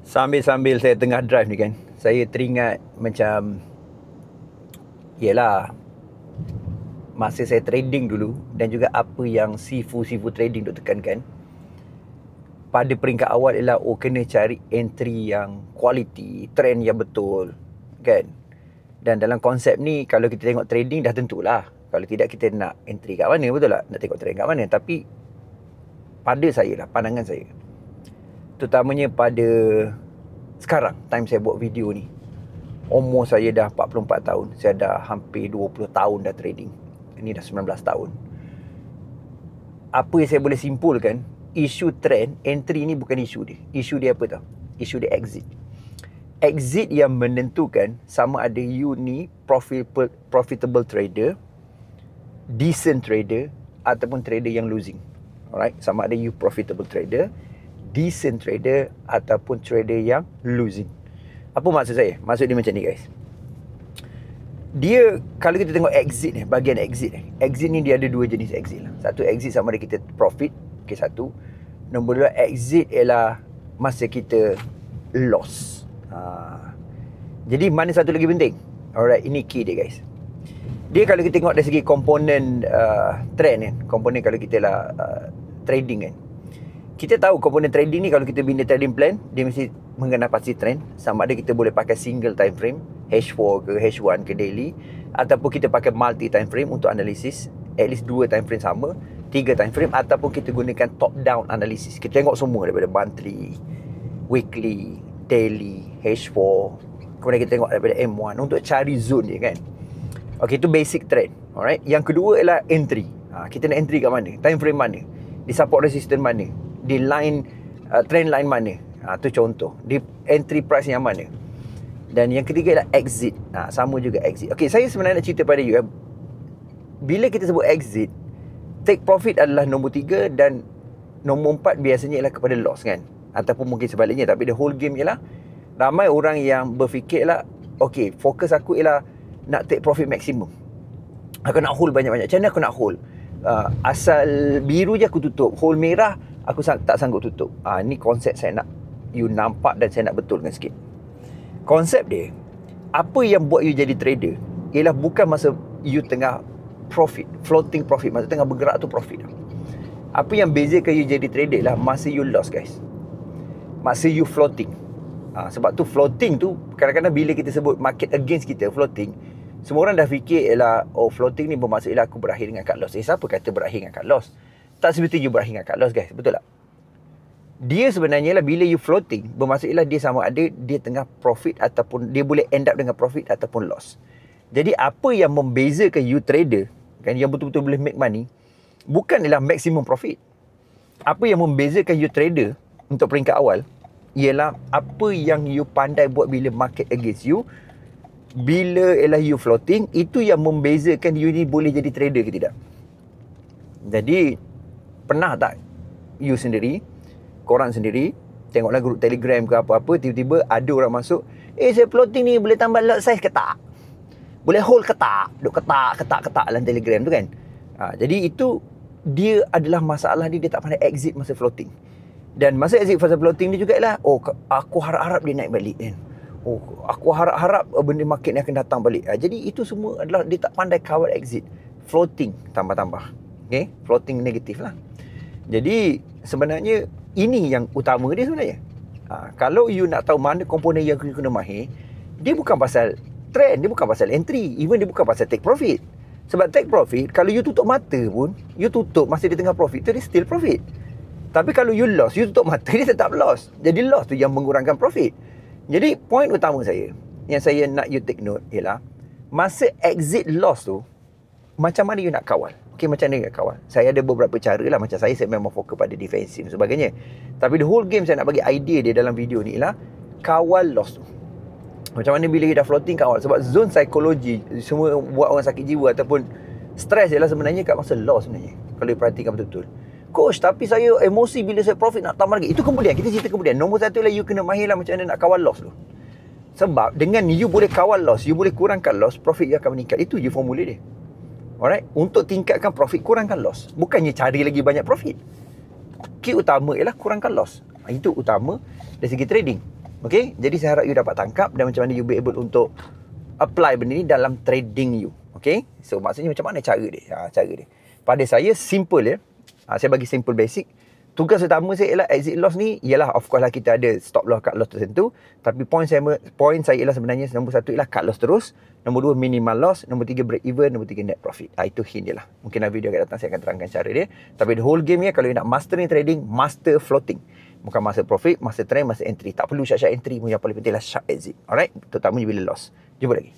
Sambil-sambil saya tengah drive ni kan, saya teringat macam, yelah, masa saya trading dulu dan juga apa yang Sifu trading duk tekankan, pada peringkat awal ialah kena cari entry yang quality, trend yang betul, kan? Dan dalam konsep ni, kalau kita tengok trading dah tentulah, kalau tidak kita nak entry kat mana, betul tak? Nak tengok trend kat mana. Tapi pada saya lah, pandangan saya, terutamanya pada sekarang, time saya buat video ni, umur saya dah 44 tahun. Saya dah hampir 20 tahun dah trading. Ini dah 19 tahun. Apa yang saya boleh simpulkan, isu trend, entry ni bukan isu dia. Isu dia apa tau? Isu dia exit. Exit yang menentukan sama ada you ni profitable trader, decent trader, ataupun trader yang losing. Alright? Sama ada you profitable trader, decent trader, ataupun trader yang losing. Apa maksud saya? Maksud dia macam ni guys. Dia, kalau kita tengok exit ni, bahagian exit ni, exit ni dia ada dua jenis exit lah. Satu exit sama ada kita profit, okay, satu. Nombor dua, exit ialah masa kita loss. Jadi mana satu lagi penting? Alright, ini key dia guys. Dia kalau kita tengok dari segi komponen trend kan, komponen kalau kita lah trading kan, kita tahu komponen trading ni, kalau kita bina trading plan, dia mesti mengenal pasti trend. Sama ada kita boleh pakai single time frame, H4 ke H1 ke daily, ataupun kita pakai multi time frame untuk analisis, at least 2 time frame sama, 3 time frame, ataupun kita gunakan top down analisis. Kita tengok semua daripada monthly, weekly, daily, H4, kemudian kita tengok daripada M1 untuk cari zone dia kan. Okay, itu basic trend. Alright. Yang kedua ialah entry. Kita nak entry kat mana? Time frame mana? Di support resistance mana? Di line trend line mana? Tu contoh. Di entry price yang mana? Dan yang ketiga ialah exit. Sama juga exit. Okay, saya sebenarnya nak cerita pada you. Bila kita sebut exit, take profit adalah nombor 3 dan nombor 4 biasanya ialah kepada loss kan? Ataupun mungkin sebaliknya. Tapi the whole game ialah ramai orang yang berfikir lah, okay, fokus aku ialah nak take profit maksimum. Aku nak hold banyak-banyak. Macam mana aku nak hold? Asal biru je aku tutup, hold merah aku tak sanggup tutup. Ni konsep saya nak you nampak dan saya nak betulkan sikit. Konsep dia, apa yang buat you jadi trader ialah bukan masa you tengah profit, floating profit, masa tengah bergerak tu profit. Apa yang bezakan you jadi trader lah masa you loss guys, masa you floating. Sebab tu floating tu, kadang-kadang bila kita sebut market against kita, floating, semua orang dah fikir ialah, floating ni bermaksud ialah aku berakhir dengan cut loss. Siapa kata berakhir dengan cut loss? Tak seperti you berakhir dengan cut loss guys, betul tak? Dia sebenarnya lah, bila you floating, bermaksud ialah dia sama ada dia tengah profit ataupun dia boleh end up dengan profit ataupun loss. Jadi apa yang membezakan you trader kan, yang betul-betul boleh make money, bukan ialah maximum profit. Apa yang membezakan you trader untuk peringkat awal ialah apa yang you pandai buat bila market against you. Bila ialah you floating, itu yang membezakan you ni boleh jadi trader ke tidak. Jadi pernah tak you sendiri, korang sendiri tengoklah grup Telegram ke apa-apa, tiba-tiba ada orang masuk, saya floating ni boleh tambah lot size ke tak? Boleh hold ke tak? Duk ketak dalam Telegram tu kan. Jadi itu dia adalah masalah dia tak pandai exit masa floating. Dan masa exit fasa floating ni juga lah, aku harap-harap dia naik balik kan. Aku harap-harap benda market ni akan datang balik. Jadi itu semua adalah dia tak pandai kawal exit. Floating tambah-tambah. Okay? Floating negatif lah. Jadi sebenarnya ini yang utama dia sebenarnya. Kalau you nak tahu mana komponen yang you kena mahir, dia bukan pasal trend, dia bukan pasal entry, even dia bukan pasal take profit. Sebab take profit, kalau you tutup mata pun, you tutup masa dia tengah profit tu, dia still profit. Tapi kalau you loss, you tutup mata, dia tetap loss. Jadi loss tu yang mengurangkan profit. Jadi point utama saya, yang saya nak you take note ialah, masa exit loss tu, macam mana you nak kawal? Okay, macam mana you nak kawal? Saya ada beberapa cara lah. Macam saya memang fokus pada defensif dan sebagainya. Tapi the whole game saya nak bagi idea dia dalam video ni ialah kawal loss tu. Macam mana bila you dah floating kawal. Sebab zone psikologi semua buat orang sakit jiwa ataupun stres ialah sebenarnya kat masa loss sebenarnya, kalau you perhatikan betul-betul. Coach, tapi saya emosi bila saya profit nak tambah lagi. Itu kemudian, kita cerita kemudian. Nombor satu lah, you kena mahirlah macam mana nak kawal loss tu. Sebab dengan you boleh kawal loss, you boleh kurangkan loss, profit you akan meningkat. Itu je formula dia. Alright? Untuk tingkatkan profit, kurangkan loss. Bukannya cari lagi banyak profit. Key utama ialah kurangkan loss. Itu utama dari segi trading. Okay, jadi saya harap you dapat tangkap dan macam mana you be able untuk apply benda ni dalam trading you. Okay, so maksudnya macam mana cara dia? Cara dia pada saya simple ya. Saya bagi simple basic. Tugas utama saya ialah exit loss ni ialah of course lah kita ada stop loss, cut loss tertentu, tapi point saya ialah sebenarnya nombor 1 ialah cut loss terus, nombor 2 minimal loss, nombor 3 break even, nombor 3 net profit. Itu hint dia lah. Mungkin dalam video akan datang saya akan terangkan cara dia. Tapi the whole game ni kalau you nak master ni trading, master floating. Bukan master profit, master trend, master entry. Tak perlu sharp entry pun, yang paling penting lah sharp exit. Alright, terutamanya bila loss. Jumpa lagi.